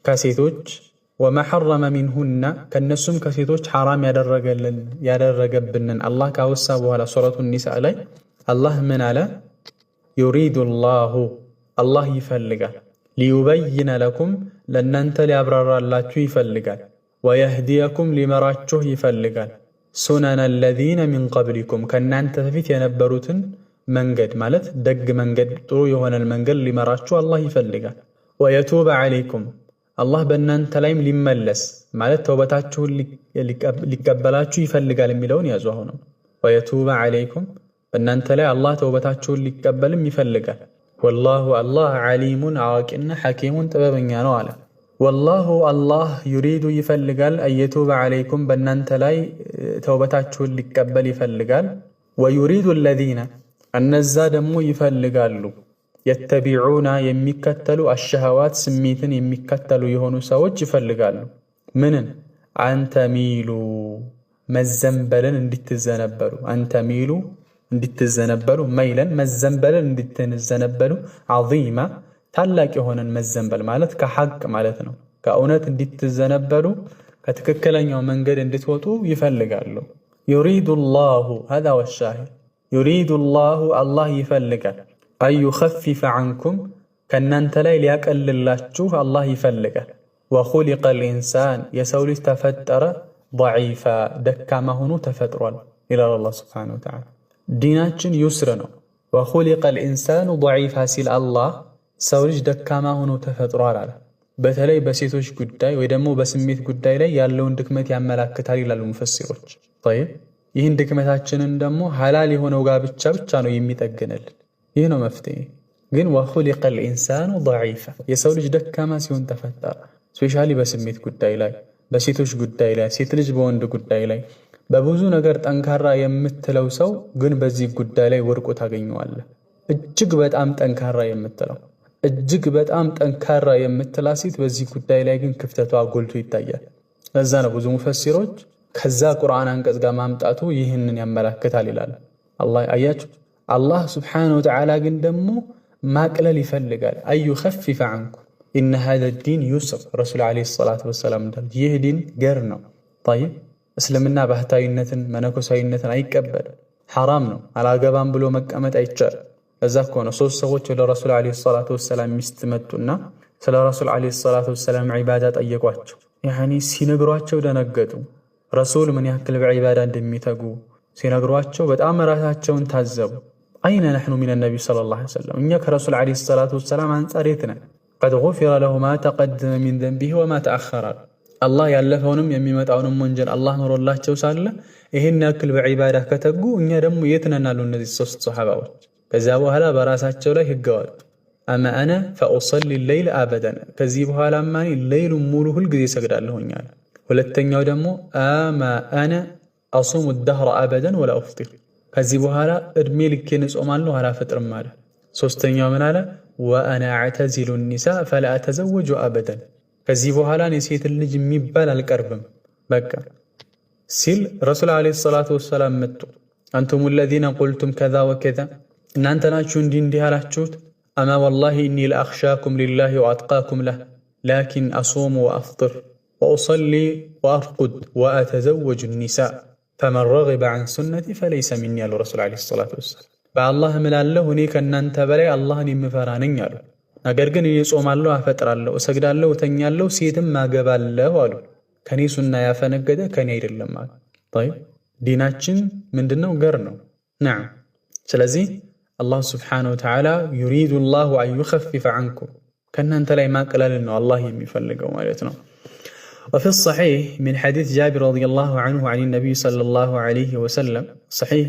ከሴቶች ወመሐረመ ሚንሁና ከነሱም ከሴቶች ሐራም ያደረገብንን አላህ ካወሳ በኋላ ሱረቱ ኒሳ ላይ አላህ ምን አለ? ዩሪዱ ላሁ አላህ ይፈልጋል፣ ሊዩበይነ ለኩም ለእናንተ ሊያብራራላችሁ ይፈልጋል፣ ወየህዲየኩም ሊመራችሁ ይፈልጋል፣ ሱነነ አለዚነ ሚን ቀብሊኩም ከእናንተ በፊት የነበሩትን መንገድ ማለት ደግ መንገድ ጥሩ የሆነን መንገድ ሊመራችሁ አላህ ይፈልጋል። ወየቱበ ዐለይኩም አላህ በእናንተ ላይም ሊመለስ ማለት ተውበታችሁን ሊቀበላችሁ ይፈልጋል የሚለውን ያዙ። አሁንም ወየቱበ ዐለይኩም በእናንተ ላይ አላህ ተውበታችሁን ሊቀበልም ይፈልጋል። ወላሁ አላህ ዓሊሙን አዋቂና ሐኪሙን ጥበበኛ ነው አለ። ወላሁ አላህ ዩሪዱ ይፈልጋል፣ አየቱበ ዐለይኩም በእናንተ ላይ ተውበታችሁን ሊቀበል ይፈልጋል። ወዩሪዱ አለዚነ እነዛ ደግሞ ይፈልጋሉ የተቢዑና የሚከተሉ አሸሃዋት ስሜትን የሚከተሉ የሆኑ ሰዎች ይፈልጋሉ ምንን? አንተሚሉ መዘንበልን እንድትዘነበሉ፣ አንተሚሉ እንድትዘነበሉ፣ መይለን መዘንበልን እንድትዘነበሉ፣ ዐዚማ ታላቅ የሆነን መዘንበል ማለት ከሐቅ ማለት ነው። ከእውነት እንድትዘነበሉ ከትክክለኛው መንገድ እንድትወጡ ይፈልጋሉ። ዩሪዱ ላሁ ሀዛ ወሻሂድ ዩሪዱ ላሁ አላህ ይፈልጋል አዩኸፊፈ ዐንኩም ከእናንተ ላይ ሊያቀልላችሁ አላህ ይፈልጋል። ወኹሊቀል ኢንሳን የሰው ልጅ ተፈጠረ ደዒፋ ደካማ ሆኖ ተፈጥሯል ይላል አላህ ሱብሓነሁ ወተዓላ። ዲናችን ዩስር ነው። ወኹሊቀል ኢንሳኑ ደዒፋ ሲል አላህ ሰው ልጅ ደካማ ሆኖ ተፈጥሯል አለ። በተለይ በሴቶች ጉዳይ ወይ ደግሞ በስሜት ጉዳይ ላይ ያለውን ድክመት ያመላክታል ይላሉ ሙፈሲሮች። ጠይብ ይህን ድክመታችንን ደግሞ ሐላል የሆነው ጋብቻ ብቻ ነው የሚጠግንልን። ይህ ነው መፍትሄ። ግን ወኹሊቀል ኢንሳኑ ደዒፋ የሰው ልጅ ደካማ ሲሆን ተፈጠረ። ስፔሻሊ በስሜት ጉዳይ ላይ፣ በሴቶች ጉዳይ ላይ፣ ሴት ልጅ በወንድ ጉዳይ ላይ በብዙ ነገር ጠንካራ የምትለው ሰው ግን በዚህ ጉዳይ ላይ ወድቆ ታገኘዋለህ። እጅግ በጣም ጠንካራ የምትለው እጅግ በጣም ጠንካራ የምትላ ሴት በዚህ ጉዳይ ላይ ግን ክፍተቷ ጎልቶ ይታያል። ለዛ ነው ብዙ ሙፈሲሮች ከዛ ቁርአን አንቀጽ ጋር ማምጣቱ ይህንን ያመላክታል ይላል። አላህ አያችሁ። አላህ ስብሓነሁ ወተዓላ ግን ደግሞ ማቅለል ይፈልጋል። አዩኸፊፈ ዐንኩም ኢነ ሃዛ ዲን ዩስር ረሱል ዓለይሂ ሰላቱ ወሰላም እንዳሉት ይህ ዲን ገር ነው። ጠይብ እስልምና ባህታዊነትን መነኮሳዊነትን አይቀበልም። ሐራም ነው። አላገባም ብሎ መቀመጥ አይቻልም። እዛ እኮ ነው ሶስት ሰዎች ወደ ረሱል ዓለይሂ ሰላቱ ወሰላም ሚስት መጡና ስለ ረሱል ዓለይሂ ሰላቱ ወሰላም ዒባዳ ጠየቋቸው። ያኒ ሲነግሯቸው ደነገጡ። ረሱል ምን ያክል በዒባዳ እንደሚተጉ ሲነግሯቸው በጣም ራሳቸውን ታዘቡ። አይነ ነሕኑ ሚነ ነቢ ሰለላሁ ዐለይሂ ወሰለም እኛ ከረሱል ዓለይሂ ሰላቱ ወሰላም አንጻር የት ነን? ቀድ ጉፊረ ለሁ ማ ተቀደመ ሚን ዘንቢሂ ወማ ተአኸረ አላህ ያለፈውንም የሚመጣውንም ወንጀል አላህ ምሮላቸው ሳለ ይህን ያክል በዒባዳ ከተጉ እኛ ደግሞ የት ነን አሉ እነዚህ ሶስት ሰሓባዎች። ከዚያ በኋላ በራሳቸው ላይ ህግ አወጡ። አማ አነ ፈኡሰሊ ሌይል አበደን ከዚህ በኋላ ማኒ ሌይሉን ሙሉ ሁልጊዜ ሰግዳለሁኝ አለ። ሁለተኛው ደግሞ አማ አነ አሱሙ ደህረ አበደን ወላ ኡፍጢር ከዚህ በኋላ እድሜ ልኬን እጾማለሁ አላፈጥርም አለ። ሶስተኛው ምን አለ? ወአና አዕተዚሉ ኒሳ ፈላ አተዘወጁ አበደን ከዚህ በኋላ እኔ ሴትን ልጅ የሚባል አልቀርብም በቃ ሲል ረሱል ዓለይሂ ሰላቱ ወሰላም መጡ። አንቱም ለዚነ ቁልቱም ከዛ ወከዛ እናንተ ናችሁ እንዲህ አላችሁት። አማ ወላሂ እኒ ለአኽሻኩም ሊላሂ ወአትቃኩም ለህ ላኪን አሱሙ ወአፍጥር ወኡሰሊ ወአርቁድ ወአተዘወጁ ኒሳ ፈመን ረጊበ ዐን ሱነቲ ፈለይሰ ሚኒ አሉ ረሱል ዓለይሂ ሰላቱ ወሰላም። በአላህ እምላለሁ እኔ ከእናንተ በላይ አላህን የምፈራ ነኝ አሉ። ነገር ግን እኔ ጾማለሁ፣ አፈጥራለሁ፣ እሰግዳለሁ፣ እተኛለሁ፣ ሴትም አገባለሁ አሉ። ከኔ ሱና ያፈነገደ ከኔ አይደለም አሉ። ጠይብ ዲናችን ምንድነው? ገር ነው። ነዓም። ስለዚህ አላህ ስብሓነሁ ወተዓላ ዩሪዱ ላሁ አን ዩኸፊፈ ዐንኩም ከእናንተ ላይ ማቅለልን ነው አላህ የሚፈልገው ማለት ነው። وفي الصحيح من حديث جابر رضي الله عنه عن النبي صلى الله عليه وسلم صحيح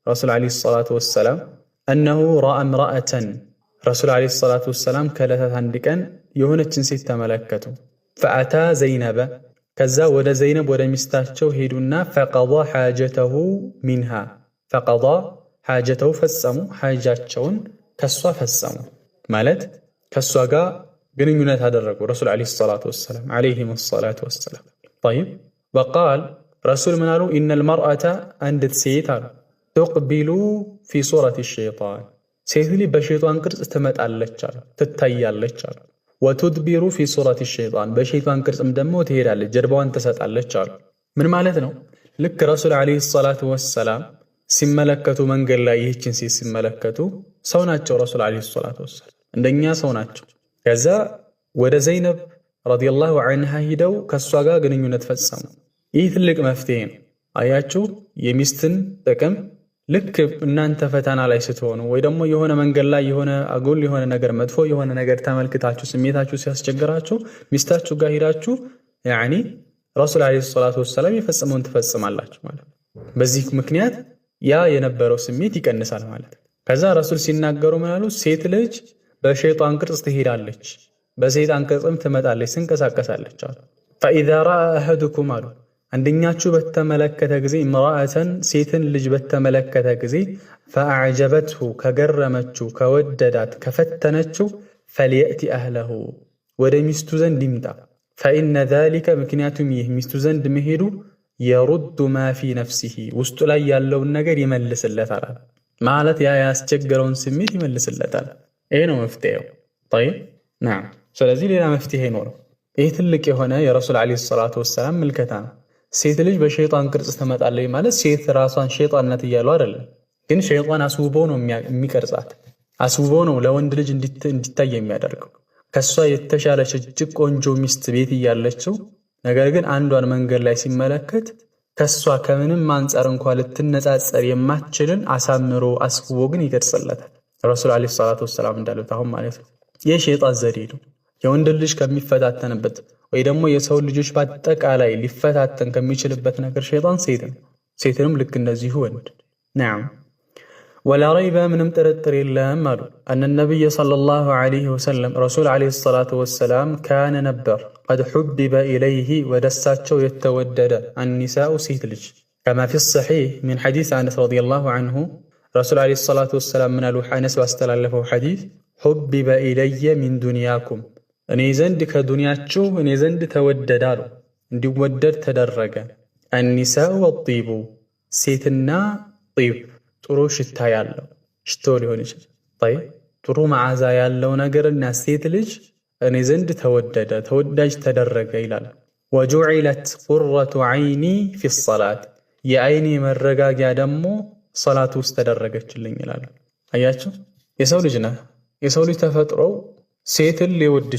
رسول عليه الصلاة والسلام أنه رأى امرأة رسول عليه الصلاة والسلام كالتها عندكن يهونتشن ست ملكته فأتى زينب كذا ودا زينب ودا مستاشو هيدونا فقضى حاجته منها فقضى حاجته فسمو حاجاتشون كسوا فسمو مالت كسوا قا ግንኙነት አደረጉ ረሱል ዓለይሂ ሰላቱ ወሰላም ዓለይሂም ሰላቱ ወሰላም። ጠይብ وقال رسول من قالوا إن المرأة عند سيتان تقبل في صورة الشيطان سيتلي بشيطان كرس استمت على اللجال تتهيأ اللجال وتدبر في صورة الشيطان بشيطان كرس مدمو تهير على الجربوان تسات على اللجال من معناتنا لك رسول عليه الصلاة والسلام سملكتو من قال لا يهجن سملكتو سوناتشو رسول عليه الصلاة والسلام عندنا سوناتشو كذا ወደ ዘይነብ ረዲየላሁ ዐንሃ ሂደው ከሷ ጋር ግንኙነት ፈጸሙ። ይህ ትልቅ መፍትሄ ነው። አያችሁ የሚስትን ጥቅም ልክ እናንተ ፈተና ላይ ስትሆኑ ወይ ደግሞ የሆነ መንገድ ላይ የሆነ አጉል የሆነ ነገር መጥፎ የሆነ ነገር ተመልክታችሁ ስሜታችሁ ሲያስቸግራችሁ ሚስታችሁ ጋር ሂዳችሁ ያኒ ረሱል አለይሂ ሰላቱ ወሰለም የፈጸመውን ትፈጽማላችሁ ማለት ነው። በዚህ ምክንያት ያ የነበረው ስሜት ይቀንሳል ማለት ነው። ከዛ ረሱል ሲናገሩ ምን አሉ? ሴት ልጅ በሸይጣን ቅርጽ ትሄዳለች በሰይጣን ቅርጽም ትመጣለች ትንቀሳቀሳለች አሉ። فإذا رأى أحدكم አሉ አንደኛችሁ በተመለከተ ጊዜ ምራአተን ሴትን ልጅ በተመለከተ ጊዜ فأعجبته ከገረመችው ከወደዳት ከፈተነችው فليأتي أهله ወደ ሚስቱ ዘንድ ይምጣ فإن ذلك ምክንያቱም ይህ ሚስቱ ዘንድ መሄዱ يرد ما في نفسه ውስጡ ላይ ያለውን ነገር ይመልስለታል ማለት ያ ያስቸገረውን ስሜት ይመልስለታል። ይሄ ነው መፍትሄው። طيب نعم ስለዚህ ሌላ መፍትሄ ይኖረው። ይህ ትልቅ የሆነ የረሱል አለይሂ ሰላቱ ወሰላም ምልከታ ነው። ሴት ልጅ በሸይጣን ቅርጽ ትመጣለች ማለት ሴት ራሷን ሸይጣንነት እያሉ አይደለም፣ ግን ሸይጣን አስውቦ ነው የሚቀርጻት፣ አስውቦ ነው ለወንድ ልጅ እንዲታይ የሚያደርገው። ከሷ የተሻለች እጅግ ቆንጆ ሚስት ቤት እያለችው ነገር ግን አንዷን መንገድ ላይ ሲመለከት ከሷ ከምንም አንፃር እንኳን ልትነጻጸር የማትችልን አሳምሮ አስውቦ ግን ይቀርጽለታል። ረሱል አለይሂ ሰላቱ ወሰላም እንዳሉት አሁን ማለት ነው የሸይጣን ዘዴ ነው። የወንድ ልጅ ከሚፈታተንበት ወይ ደግሞ የሰው ልጆች በአጠቃላይ ሊፈታተን ከሚችልበት ነገር ሸይጣን ሴትንም ልክ እንደዚሁ ወንድ نعم ولا ريب ምንም ጥርጥር የለም አሉ أن النبي صلى الله عليه وسلم رسول عليه الصلاة والسلام كان ነበር قد حبب إليه ودساቸው የተወደደ النساء ሴት ልጅ كما في الصحيح من حديث أنس رضي الله عنه رسول عليه الصلاة والسلام من أنس واستلالفه حديث حبب إلي من دنياكم እኔ ዘንድ ከዱንያችሁ እኔ ዘንድ ተወደዳሉ እንዲወደድ ተደረገ النساء والطيب ሴትና ጢብ ጥሩ ሽታ ያለው ሽቶ ሊሆን ይችላል طيب ጥሩ መዓዛ ያለው ነገርና ሴት ልጅ እኔ ዘንድ ተወደደ ተወዳጅ ተደረገ ይላል። وجعلت قرة عيني في الصلاة የአይኔ መረጋጊያ ደግሞ ሶላት ውስጥ ተደረገችልኝ ይላል። አያችሁ የሰው ልጅ ነው የሰው ልጅ ተፈጥሮ ሴትን ሊወድ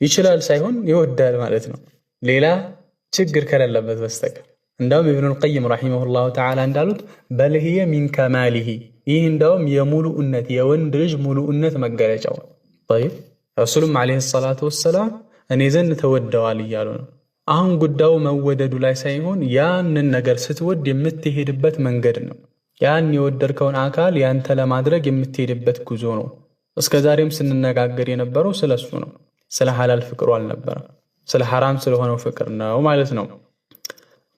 ይችላል ሳይሆን ይወዳል ማለት ነው ሌላ ችግር ከሌለበት በስተቀር። እንደውም ኢብኑል ቀይም ረሂመሁላሁ ተዓላ እንዳሉት በልህየ ሚን ከማሊሂ ይህ እንደውም የሙሉእነት የወንድ ልጅ ሙሉእነት መገለጫው ነው። طيب ረሱሉም አለይሂ ሰላቱ ወሰላም እኔ ዘንድ ተወደዋል እያሉ ነው። አሁን ጉዳዩ መወደዱ ላይ ሳይሆን ያንን ነገር ስትወድ የምትሄድበት መንገድ ነው። ያን የወደድከውን አካል ያንተ ለማድረግ የምትሄድበት ጉዞ ነው። እስከ ዛሬም ስንነጋገር የነበረው ስለሱ ነው። ስለ ሐላል ፍቅሩ አልነበረም፣ ስለ ሐራም ስለሆነው ፍቅር ነው ማለት ነው።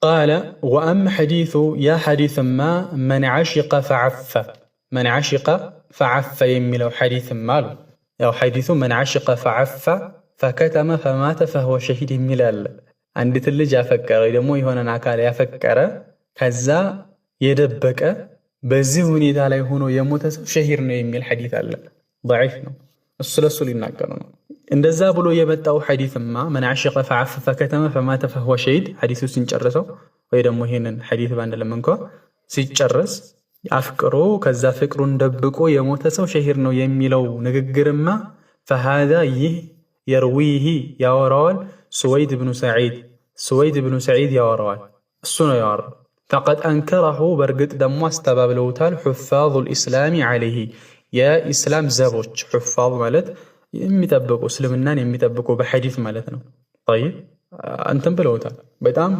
قال وأما حديث يا حديث ما من عشق فعف የሚለው حديث ማሉ ያው حديث من عشق فعف فكتم فمات فهو شهيد የሚል አለ። አንዲት ልጅ ያፈቀረ ደግሞ የሆነን አካል ያፈቀረ ከዛ የደበቀ በዚህ ሁኔታ ላይ ሆኖ የሞተ ሰው ሸሂር ነው የሚል حديث አለ። ضعيف ነው እሱ ለሱ ሊናገር ነው። እንደዛ ብሎ የመጣው ሐዲስማ من عشق فعف فكتم فمات فهو شهيد ሐዲሱ ሲጨርሰው ወይ ደግሞ ይሄንን ሐዲስ ባንድ ለምንኳ ሲጨርስ አፍቅሮ ከዛ ፍቅሩን ደብቆ የሞተ ሰው ሸሂር ነው የሚለው ንግግርማ فهذا ይህ يرويه ያወራዋል سويد بن سعيد ያወራዋል እሱ ነው ያወራው። فقد أنكره በርግጥ ደግሞ አስተባብለውታል حفاظ الإسلام عليه የኢስላም ዘቦች حفاظ ማለት የሚጠብቁ እስልምናን የሚጠብቁ በሐዲስ ማለት ነው። طيب አንተም ብለውታል በጣም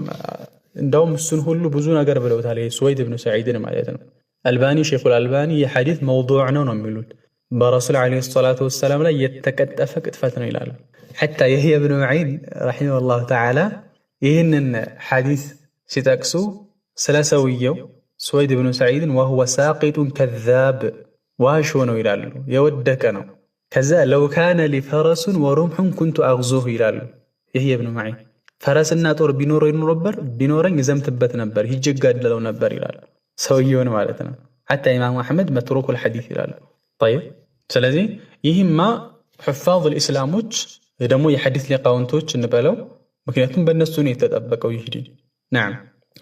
እንደውም እሱን ሁሉ ብዙ ነገር ብለውታል። سويد بن سعيد ማለት ነው። አልባኒ ሼኹል አልባኒ የሐዲስ መውዱዕ ነው የሚሉት በረሱል አለይሂ ሰላቱ ወሰላም ላይ የተቀጠፈ ቅጥፈት ነው ይላሉ። حتى يحيى بن معين رحمه الله تعالى ይህንን ሐዲስ ሲጠቅሱ ስለ ሰውየው سويد بن سعيد وهو ساقط كذاب ዋሾ ነው ይላሉ፣ የወደቀ ነው። ከዛ لو كان لي فرس ورمح كنت أغزوه ይላሉ يحيى بن معين ፈረስና ጦር ቢኖረኝ ዘምትበት ነበር ሂጅ ጋደለው ነበር ይላል ሰውየውን ማለት ነው حتى ኢማሙ አህመድ መትሩኩል ሐዲስ ይላል طيب ስለዚህ ይህማ حفاظ الاسلامዎች ደግሞ የሐዲስ ሊቃውንቶች እንበለው ምክንያቱም በእነሱ ነው የተጠበቀው ይህ ዲን نعم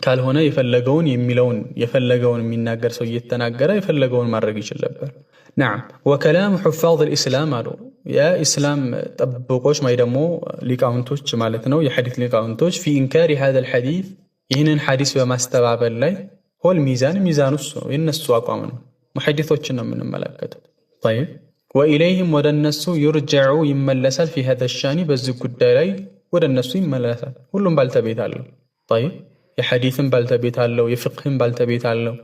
ካልሆነ የፈለገውን የሚለውን የፈለገውን የሚናገር ሰው እየተናገረ የፈለገውን ማድረግ ይችላል ነበር نعم وكلام حفاظ الاسلام አሉ የእስላም ጠበቆች ወይ ደግሞ ሊቃውንቶች ማለት ነው የሐዲስ ሊቃውንቶች في انكار هذا الحديث ይህንን ሐዲስ በማስተባበል ላይ ሆል ሚዛኑስ ነው የነሱ አቋም ነው ሙሐዲሶችን ነው የምንመለከተው طيب وإليهم ወደ እነሱ يرجع ይመለሳል في هذا الشان በዚህ ጉዳይ ላይ ወደ እነሱ ይመለሳል ሁሉም ባልተቤት አለው طيب የሐዲስም ባልተቤት አለው የፍቅህም ባልተቤት አለው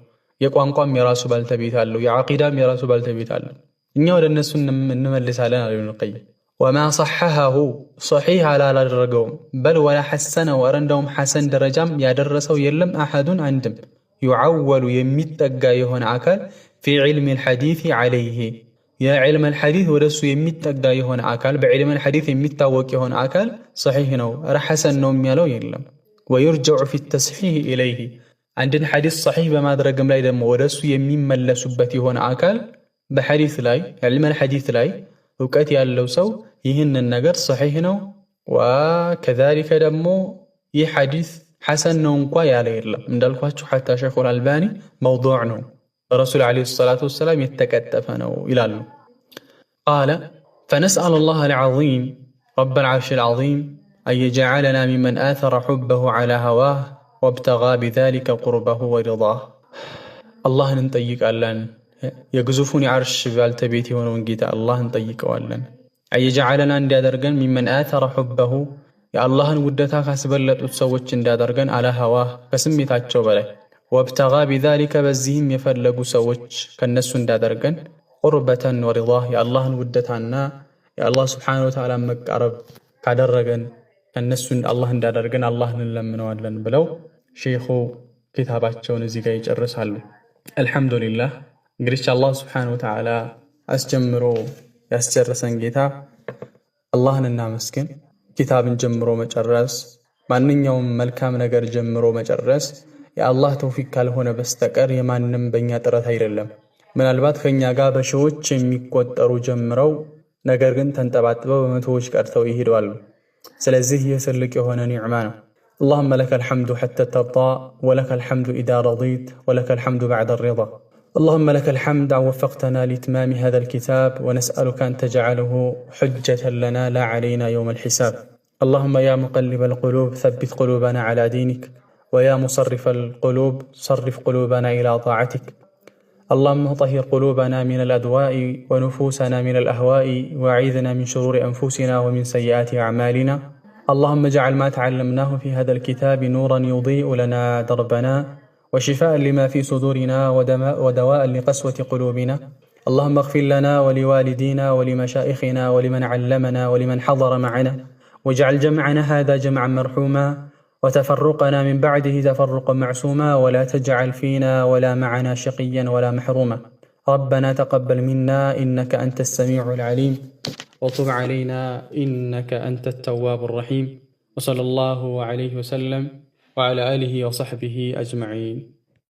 የቋንቋም የራሱ ባልተቤት አለው የዓቂዳም የራሱ ባልተቤት አለው እኛ ወደ እነሱ እንመለሳለን አለ ኢብኑ ቀይም وما صححه صحيح على አላደረገውም بل ولا حسنه ወረንዳውም ሐሰን ደረጃም ያደረሰው የለም አሐዱን አንድም يعول የሚጠጋ የሆነ አካል في علم الحديث عليه يا علم الحديث ወደሱ የሚጠጋ የሆነ አካል በዕልም الحديث የሚታወቅ የሆነ አካል صحيح ነው ሐሰን ነው የሚያለው የለም ويرجع في التصحيح إليه عندنا حديث صحيح በማድረግም ላይ ደግሞ ወደሱ የሚመለሱበት የሆነ አካል በሐዲስ ላይ علم الحديث ላይ ዕውቀት ያለው ሰው ይህንን ነገር صحيح ነው وكذلك ደግሞ ይህ ሐዲስ ሐሰን ነው እንኳን ያለ የለም እንዳልኳችሁ حتى شيخ الألباني موضوع ነው رسول عليه الصلاة والسلام يتكتف ነው ይላሉ قال فنسأل الله العظيم رب العرش العظيم أن يجعلنا ممن آثر حبه على هواه وابتغى بذلك قربه ورضاه الله ننطيق ألان يقزفوني عرش بالتبيتي ونونجيت الله نطيق ألان أن يجعلنا اندادرقن ممن آثر حبه يا الله نودتها خاسبلت وتسوتش اندادرقن على هواه فسمي تاتشو بلي وابتغى بذلك بزيهم يفلقوا سوتش كالنسو اندادرقن قربة ورضاه يا الله نودتها يا الله سبحانه وتعالى مقرب كادرقن እነሱን አላህ እንዳደርገን አላህን እንለምነዋለን ብለው ሼኹ ኪታባቸውን እዚህ ጋር ይጨርሳሉ አልহামዱሊላህ እንግዲህ አላህ Subhanahu Wa Ta'ala አስጀምሮ ያስጨረሰን ጌታ አላህን እናመስግን ኪታብን ጀምሮ መጨረስ ማንኛውም መልካም ነገር ጀምሮ መጨረስ የአላህ ተውፊቅ ካልሆነ በስተቀር የማንንም በእኛ ጥረት አይደለም ምናልባት ከኛ ጋር በሺዎች የሚቆጠሩ ጀምረው ነገር ግን ተንጠባጥበው በመቶዎች ቀርተው ይሄዳሉ ስለዚህ የትልቅ የሆነ ኒዕማ ነው اللهم لك الحمد حتى ترضى ولك الحمد إذا رضيت ولك الحمد بعد الرضا اللهم لك الحمد أن وفقتنا لإتمام هذا الكتاب ونسألك أن تجعله حجة لنا لا علينا يوم الحساب اللهم يا مقلب القلوب ثبت قلوبنا على دينك ويا مصرف القلوب صرف قلوبنا إلى طاعتك اللهم طهر قلوبنا من الأدواء ونفوسنا من الأهواء وأعذنا من شرور أنفسنا ومن سيئات أعمالنا اللهم اجعل ما تعلمناه في هذا الكتاب نورا يضيء لنا دربنا وشفاء لما في صدورنا ودواء لقسوة قلوبنا اللهم اغفر لنا ولوالدينا ولمشائخنا ولمن علمنا ولمن حضر معنا واجعل جمعنا هذا جمعا مرحوما وتفرقنا من بعده تفرقا معصوما ولا تجعل فينا ولا معنا شقيا ولا محروما ربنا تقبل منا إنك أنت السميع العليم وتب علينا إنك أنت التواب الرحيم وصلى الله عليه وسلم وعلى آله وصحبه أجمعين